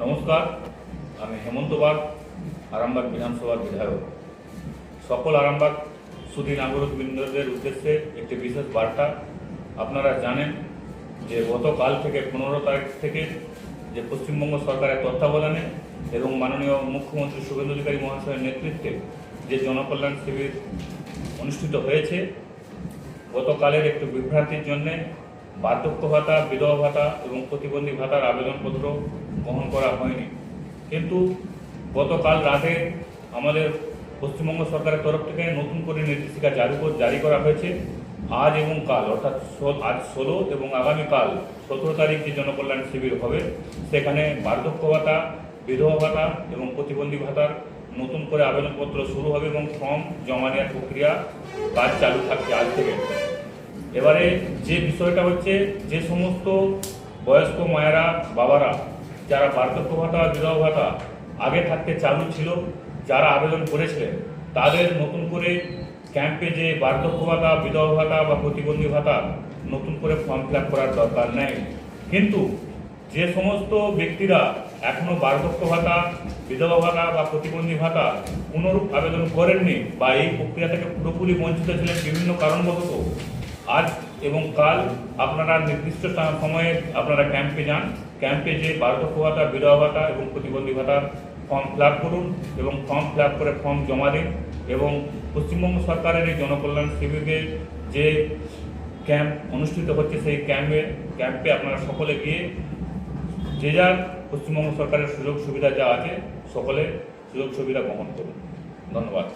নমস্কার, আমি হেমন্ত বাগ, আরামবাগ বিধানসভার বিধায়ক। সকল আরামবাগ সুধী নাগরিকবৃন্দদের উদ্দেশ্যে একটি বিশেষ বার্তা। আপনারা জানেন যে গতকাল থেকে 15 তারিখ থেকে যে পশ্চিমবঙ্গ সরকারের তত্ত্বাবধানে এবং মাননীয় মুখ্যমন্ত্রী শুভেন্দু অধিকারী মহাশয়ের নেতৃত্বে যে জনকল্যাণ শিবির অনুষ্ঠিত হয়েছে, গতকালের একটু বিভ্রান্তির জন্যে বার্ধক্য ভাতা, বিধবা ভাতা এবং প্রতিবন্ধী ভাতার আবেদনপত্র গ্রহণ করা হয়নি। কিন্তু গতকাল রাতে আমাদের পশ্চিমবঙ্গ সরকারের তরফ থেকে নতুন করে নির্দেশিকা জারি করা হয়েছে। আজ এবং কাল, অর্থাৎ আজ 16 এবং আগামীকাল 17 তারিখ যে জনকল্যাণ শিবির হবে, সেখানে বার্ধক্য ভাতা, বিধবা ভাতা এবং প্রতিবন্ধী ভাতার নতুন করে আবেদনপত্র শুরু হবে এবং ফর্ম জমা নেওয়ার প্রক্রিয়া কাজ চালু থাকছে আজ থেকে। এবারে যে বিষয়টা হচ্ছে, যে সমস্ত বয়স্ক মায়েরা, বাবারা যারা বার্ধক্য ভাতা, বিধবা ভাতা আগে থাকতে চালু ছিল, যারা আবেদন করেছিলেন, তাদের নতুন করে ক্যাম্পে যে বার্ধক্য ভাতা, বিধবা ভাতা বা প্রতিবন্ধী ভাতা নতুন করে ফর্ম ফিল আপ করার দরকার নেই। কিন্তু যে সমস্ত ব্যক্তিরা এখনও বার্ধক্য ভাতা, বিধবা ভাতা বা প্রতিবন্ধী ভাতা পুনরূপ আবেদন করেননি বা এই প্রক্রিয়া থেকে পুরোপুরি বঞ্চিত ছিলেন বিভিন্ন কারণবশত, আজ এবং কাল আপনারা নির্দিষ্ট সময়ে আপনারা ক্যাম্পে যান। ক্যাম্পে যে বার্ধক্য ভাতা, বিধবা ভাতা এবং প্রতিবন্ধী ভাতার ফর্ম ফিল আপ করুন এবং ফর্ম ফিল আপ করে ফর্ম জমা দিন। এবং পশ্চিমবঙ্গ সরকারের এই জনকল্যাণ শিবিরের যে ক্যাম্প অনুষ্ঠিত হচ্ছে, সেই ক্যাম্পে আপনারা সকলে গিয়ে যে যার পশ্চিমবঙ্গ সরকারের সুযোগ সুবিধা যা আছে, সকলে সুযোগ সুবিধা গ্রহণ করুন। ধন্যবাদ।